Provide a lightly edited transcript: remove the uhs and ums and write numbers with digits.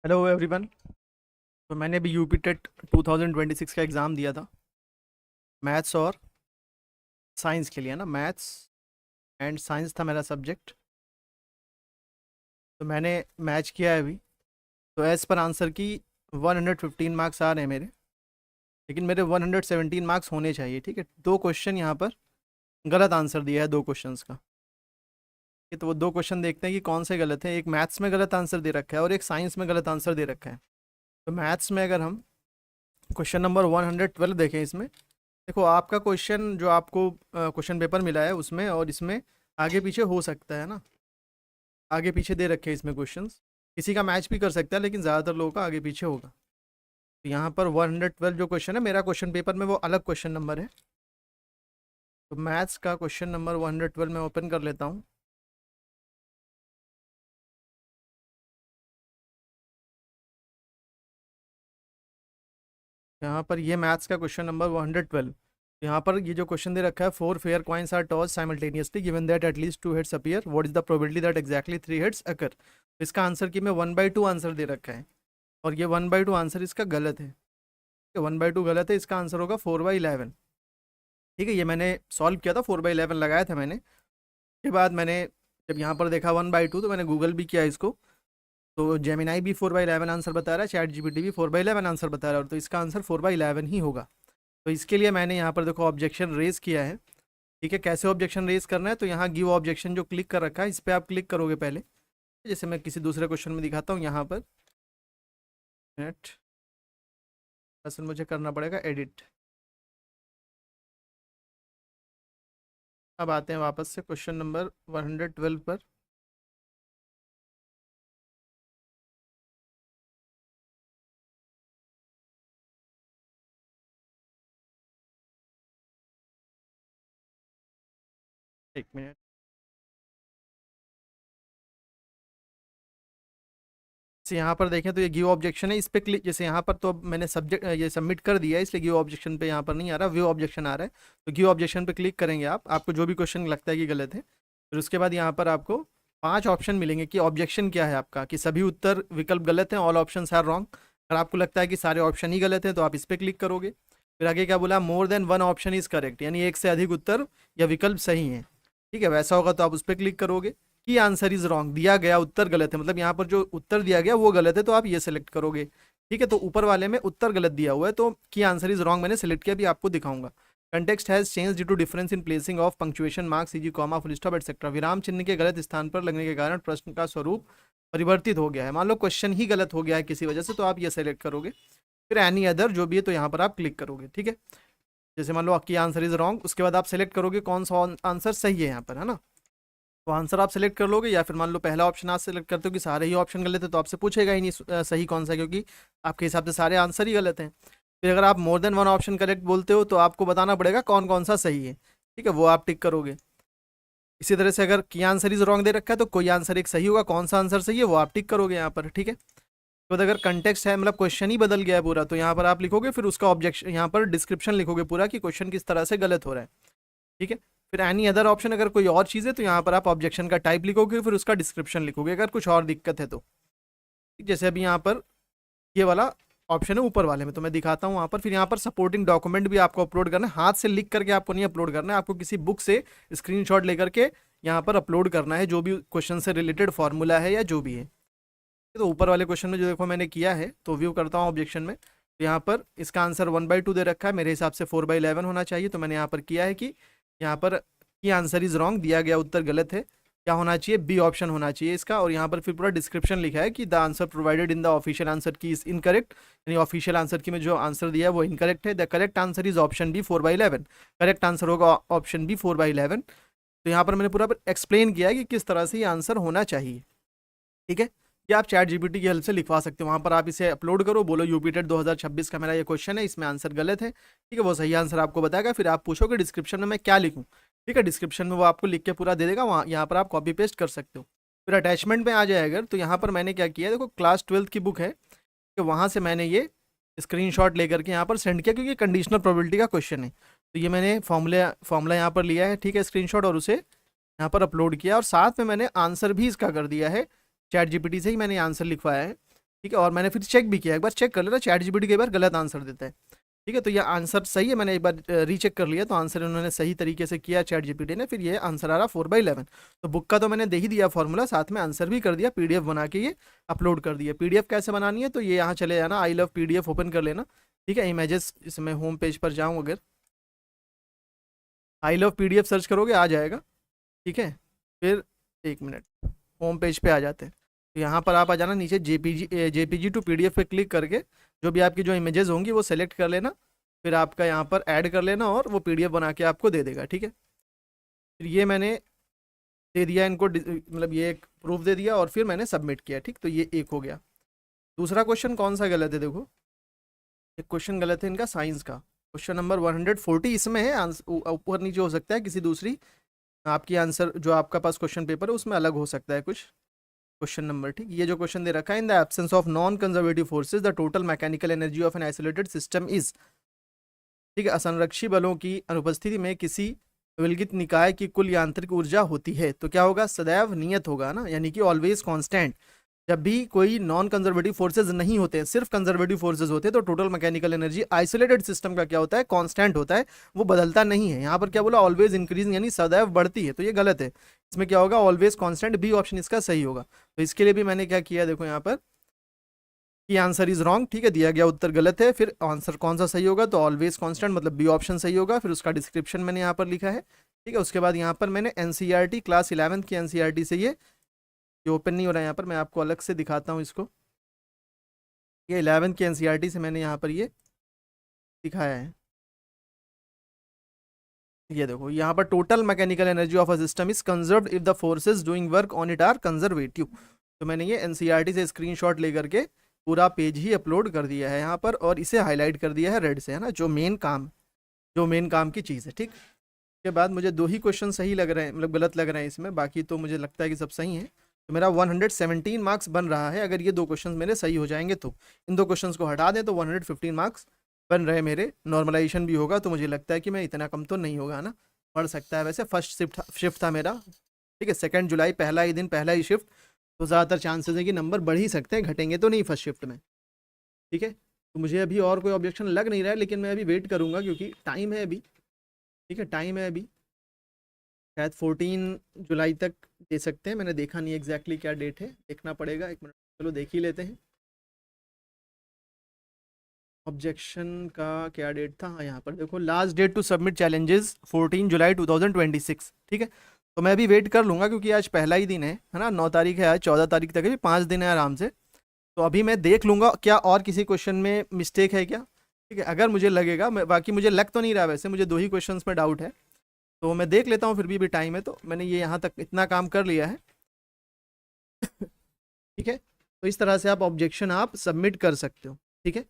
Hello everyone. तो मैंने अभी यूपी टेट 2026 का एग्ज़ाम दिया था मैथ्स और साइंस के लिए ना। मैथ्स एंड साइंस था मेरा सब्जेक्ट। तो मैंने मैच किया है अभी। तो एज़ पर आंसर की 115 मार्क्स आ रहे हैं मेरे, लेकिन मेरे 117 मार्क्स होने चाहिए। ठीक है, दो क्वेश्चन यहाँ पर गलत आंसर दिया है, दो क्वेश्चंस का। ये तो वो दो क्वेश्चन देखते हैं कि कौन से गलत है। एक मैथ्स में गलत आंसर दे रखा है और एक साइंस में गलत आंसर दे रखा है। तो मैथ्स में अगर हम क्वेश्चन नंबर 112 देखें, इसमें देखो आपका क्वेश्चन जो आपको क्वेश्चन पेपर मिला है उसमें और इसमें आगे पीछे हो सकता है ना। आगे पीछे दे रखे हैं इसमें क्वेश्चंस। किसी का मैच भी कर सकता है, लेकिन ज़्यादातर लोगों का आगे पीछे होगा। तो यहाँ पर 112 जो क्वेश्चन है, मेरा क्वेश्चन पेपर में वो अलग क्वेश्चन नंबर है। तो मैथ्स का क्वेश्चन नंबर 112 मैं ओपन कर लेता हूँ। यहाँ पर ये मैथ्स का क्वेश्चन नंबर 112। यहाँ पर ये जो क्वेश्चन दे रखा है, 4 fair coins are tossed simultaneously given that at least 2 heads appear, what is the probability that exactly 3 heads occur. इसका आंसर की में 1/2 आंसर दे रखा है और ये 1/2 आंसर इसका गलत है। 1/2 गलत है, इसका आंसर होगा 4/11। ठीक है, ये मैंने सॉल्व किया था, 4/11 लगाया था मैंने। के बाद मैंने जब यहाँ पर देखा 1/2 तो मैंने गूगल भी किया इसको। तो जेमिनाई भी 4/11 आंसर बता रहा है, चैट जीपीटी भी 4/11 आंसर बता रहा है, और तो इसका आंसर 4/11 ही होगा। तो इसके लिए मैंने यहाँ पर देखो ऑब्जेक्शन रेज किया है। ठीक है, कैसे ऑब्जेक्शन रेज करना है, तो यहाँ गिव ऑब्जेक्शन जो क्लिक कर रखा है इस पर आप क्लिक करोगे पहले। जैसे मैं किसी दूसरे क्वेश्चन में दिखाता हूँ, यहाँ पर मिनट असल मुझे करना पड़ेगा एडिट। अब आते हैं वापस से क्वेश्चन नंबर 112 पर। एक मिनट। जैसे यहाँ पर देखें तो ये गिव ऑब्जेक्शन है, इस पे क्लिक। जैसे यहाँ पर तो अब मैंने सब्जेक्ट ये सबमिट कर दिया है, इसलिए गिव ऑब्जेक्शन पे यहाँ पर नहीं आ रहा, व्यू ऑब्जेक्शन आ रहा है। तो गिव ऑब्जेक्शन पे क्लिक करेंगे आप, आपको जो भी क्वेश्चन लगता है कि गलत है, फिर उसके बाद यहाँ पर आपको 5 ऑप्शन मिलेंगे कि ऑब्जेक्शन क्या है आपका, कि सभी उत्तर विकल्प गलत हैं, ऑल ऑप्शन आर रॉन्ग। अगर आपको लगता है कि सारे ऑप्शन ही गलत हैं तो आप इस पर क्लिक करोगे। फिर आगे क्या बोला, more than one option is correct, यानी एक से अधिक उत्तर या विकल्प सही है। ठीक है, वैसा होगा तो आप उस पर क्लिक करोगे। की आंसर इज रॉन्ग, दिया गया उत्तर गलत है, मतलब यहाँ पर जो उत्तर दिया गया वो गलत है, तो आप ये सेलेक्ट करोगे। ठीक है, तो ऊपर वाले में उत्तर गलत दिया हुआ है, तो की आंसर इज रॉन्ग मैंने सेलेक्ट किया, भी आपको दिखाऊंगा। Context has change due to difference in placing of punctuation marks सीजी कॉमा फुल स्टॉप एटसेट्रा। विराम चिन्ह के गलत स्थान पर लगने के कारण प्रश्न का स्वरूप परिवर्तित हो गया है। मान लो क्वेश्चन ही गलत हो गया है किसी वजह से, तो आप ये सेलेक्ट करोगे। फिर एनी अदर जो भी है, तो यहाँ पर आप क्लिक करोगे। ठीक है, जैसे मान लो आपकी आंसर इज रॉन्ग, उसके बाद आप सेलेक्ट करोगे कौन सा आंसर सही है यहाँ पर, है ना। तो आंसर आप सेलेक्ट कर लोगे, या फिर मान लो पहला ऑप्शन आप सेलेक्ट करते हो कि सारे ही ऑप्शन गलत है, तो आपसे पूछेगा ही नहीं सही कौन सा, क्योंकि आपके हिसाब से सारे आंसर ही गलत हैं। फिर अगर आप more than one option correct बोलते हो तो आपको बताना पड़ेगा कौन कौन सा सही है। ठीक है, वो आप टिक करोगे। इसी तरह से अगर की आंसर इज रॉन्ग दे रखा है तो कोई आंसर एक सही होगा, कौन सा आंसर सही है वो आप टिक करोगे यहाँ पर। ठीक है, तो अगर कंटेक्स्ट है, मतलब क्वेश्चन ही बदल गया है पूरा, तो यहाँ पर आप लिखोगे, फिर उसका ऑब्जेक्शन यहाँ पर डिस्क्रिप्शन लिखोगे पूरा कि क्वेश्चन किस तरह से गलत हो रहा है। ठीक है, फिर एनी अदर ऑप्शन, अगर कोई और चीज़ है तो यहाँ पर आप ऑब्जेक्शन का टाइप लिखोगे, फिर उसका डिस्क्रिप्शन लिखोगे अगर कुछ और दिक्कत है तो। जैसे अभी यहाँ पर ये वाला ऑप्शन है ऊपर वाले में, तो मैं दिखाता हूँ वहाँ पर। फिर यहाँ पर सपोर्टिंग डॉक्यूमेंट भी आपको अपलोड करना है, हाथ से लिख करके आपको नहीं अपलोड करना है, आपको किसी बुक से स्क्रीनशॉट लेकर के यहाँ पर अपलोड करना है, जो भी क्वेश्चन से रिलेटेड फॉर्मूला है या जो भी है। तो ऊपर वाले क्वेश्चन में जो देखो मैंने किया है, तो व्यू करता हूँ ऑब्जेक्शन में। तो यहाँ पर इसका आंसर 1/2 दे रखा है, मेरे हिसाब से 4/11 होना चाहिए। तो मैंने यहाँ पर किया है कि यहाँ पर की आंसर इज रॉन्ग, दिया गया उत्तर गलत है, क्या होना चाहिए, बी ऑप्शन होना चाहिए इसका। और यहाँ पर फिर पूरा डिस्क्रिप्शन लिखा है कि the answer provided in the official answer key is incorrect, यानी ऑफिशियल आंसर की में जो आंसर दिया है वो इनकरेक्ट है। The correct answer is option B 4/11, correct answer होगा ऑप्शन बी 4/11। तो यहाँ पर मैंने पूरा एक्सप्लेन किया है कि किस तरह से ये आंसर होना चाहिए। ठीक है, ये आप चैट जीपीटी की हेल्प से लिखवा सकते हो, वहाँ पर आप इसे अपलोड करो, बोलो यूपी टेट 2026 का मेरा ये क्वेश्चन है, इसमें आंसर गलत है। ठीक है, वो सही आंसर आपको बताएगा, फिर आप पूछोगे डिस्क्रिप्शन में मैं क्या लिखूँ। ठीक है, डिस्क्रिप्शन में वो आपको लिख के पूरा दे देगा, वहाँ यहाँ पर आप कॉपी पेस्ट कर सकते हो। फिर अटैचमेंट में आ जाए अगर, तो यहाँ पर मैंने क्या किया है, देखो क्लास 12th की बुक है, कि वहाँ से मैंने ये स्क्रीनशॉट लेकर के यहाँ पर सेंड किया, क्योंकि कंडीशनल प्रोबेबिलिटी का क्वेश्चन है। तो ये मैंने फॉर्मूला यहाँ पर लिया है, ठीक है, स्क्रीनशॉट, और उसे यहाँ पर अपलोड किया, और साथ में मैंने आंसर भी इसका कर दिया है, चैट जीपीटी से ही मैंने आंसर लिखवाया है। ठीक है, और मैंने फिर चेक भी किया, एक बार चेक कर लेना, चैट जीपीटी कई बार गलत आंसर देता है। ठीक है, तो ये आंसर सही है, मैंने एक बार रीचेक कर लिया, तो आंसर इन्होंने सही तरीके से किया चैट जीपीटी ने, फिर ये आंसर आ रहा 4/11। तो बुक का तो मैंने दे ही दिया फॉर्मूला, साथ में आंसर भी कर दिया, पीडीएफ बना के ये अपलोड कर दिया। पीडीएफ कैसे बनानी है, तो ये यहाँ चले जाना, आई लव पीडीएफ ओपन कर लेना। ठीक है, इमेजेस, इसमें होम पेज पर जाऊँ, अगर आई लव पीडीएफ सर्च करोगे आ जाएगा। ठीक है, फिर एक मिनट, होम पेज पे आ जाते हैं, तो यहाँ पर आप आ जाना, नीचे जेपीजी टू पीडीएफ पे क्लिक करके जो भी आपकी जो इमेजेस होंगी वो सेलेक्ट कर लेना, फिर आपका यहाँ पर ऐड कर लेना और वो पीडीएफ बना के आपको दे देगा। ठीक है, फिर ये मैंने दे दिया इनको, मतलब ये एक प्रूफ दे दिया और फिर मैंने सबमिट किया। ठीक, तो ये एक हो गया। दूसरा क्वेश्चन कौन सा गलत है, देखो एक क्वेश्चन गलत है इनका साइंस का, क्वेश्चन नंबर 140 इसमें है, ऊपर नीचे हो सकता है, किसी दूसरी आपकी आंसर जो आपका पास क्वेश्चन पेपर है उसमें अलग हो सकता है कुछ क्वेश्चन नंबर। ठीक, ये जो क्वेश्चन दे रखा है, in the absence of non conservative forces the total mechanical energy of an isolated system is. ठीक है, असंरक्षी बलों की अनुपस्थिति में किसी विलगित निकाय की कुल यांत्रिक ऊर्जा होती है, तो क्या होगा, सदैव नियत होगा ना, यानी कि ऑलवेज कांस्टेंट। जब भी कोई नॉन कंजर्वेटिव फोर्सेज नहीं होते हैं, सिर्फ कंजर्वेटिव फोर्सेज होते हैं, तो total mechanical energy isolated system का क्या होता है, कांस्टेंट होता है, वो बदलता नहीं है। यहाँ पर क्या बोला, ऑलवेज इंक्रीजिंग, यानी सदैव बढ़ती है, तो ये गलत है। इसमें क्या होगा, ऑलवेज कांस्टेंट, बी ऑप्शन इसका सही होगा। तो इसके लिए भी मैंने क्या किया, देखो यहाँ पर कि आंसर इज रॉन्ग। ठीक है, दिया गया उत्तर गलत है, फिर आंसर कौन सा सही होगा, तो ऑलवेज कांस्टेंट मतलब बी ऑप्शन सही होगा। फिर उसका डिस्क्रिप्शन मैंने यहाँ पर लिखा है। ठीक है, उसके बाद यहाँ पर मैंने एनसीईआरटी क्लास 11 की एनसीईआरटी से ये ओपन नहीं हो रहा है, यहाँ पर मैं आपको अलग से दिखाता हूँ इसको। ये 11 की एनसीईआरटी से मैंने यहाँ पर ये दिखाया है। ये देखो, यहाँ पर total mechanical energy of a system is conserved if the forces doing work on it are conservative. तो मैंने ये एनसीईआरटी से स्क्रीनशॉट लेकर के पूरा पेज ही अपलोड कर दिया है यहाँ पर, और इसे हाईलाइट कर दिया है रेड से, है ना, जो मेन काम की चीज़ है। ठीक, के बाद मुझे 2 ही क्वेश्चन सही लग रहे हैं, मतलब गलत लग रहे हैं इसमें, बाकी तो मुझे लगता है कि सब सही है। तो मेरा 117 मार्क्स बन रहा है, अगर ये 2 क्वेश्चन मेरे सही हो जाएंगे तो। इन 2 क्वेश्चन को हटा दें तो 115 मार्क्स बन रहे मेरे। नॉर्मलाइजेशन भी होगा तो मुझे लगता है कि मैं इतना कम तो नहीं होगा ना, पढ़ सकता है। वैसे फर्स्ट शिफ्ट था मेरा, ठीक है, 2 जुलाई पहला ही दिन, पहला ही शिफ्ट, तो ज़्यादातर चांसेस है कि नंबर बढ़ ही सकते हैं, घटेंगे तो नहीं फर्स्ट शिफ्ट में। ठीक है, तो मुझे अभी और कोई ऑब्जेक्शन लग नहीं रहा है, लेकिन मैं अभी वेट करूँगा क्योंकि टाइम है अभी। ठीक है, टाइम है अभी, शायद 14 जुलाई तक दे सकते हैं, मैंने देखा नहीं एग्जैक्टली क्या डेट है, देखना पड़ेगा, एक मिनट, चलो देख ही लेते हैं। ऑब्जेक्शन का क्या डेट था, हाँ यहाँ पर देखो, last date to submit challenges 14 जुलाई 2026। ठीक है, तो मैं अभी वेट कर लूँगा क्योंकि आज पहला ही दिन है ना, 9 तारीख है आज, 14 तारीख तक है, 5 दिन है आराम से। तो अभी मैं देख लूँगा क्या और किसी क्वेश्चन में मिस्टेक है क्या। ठीक है, अगर मुझे लगेगा, बाकी मुझे लग तो नहीं रहा, वैसे मुझे 2 ही क्वेश्चन में डाउट है, तो मैं देख लेता हूँ, फिर भी टाइम है तो मैंने ये यहाँ तक इतना काम कर लिया है। ठीक है, तो इस तरह से आप ऑब्जेक्शन आप सबमिट कर सकते हो। ठीक है।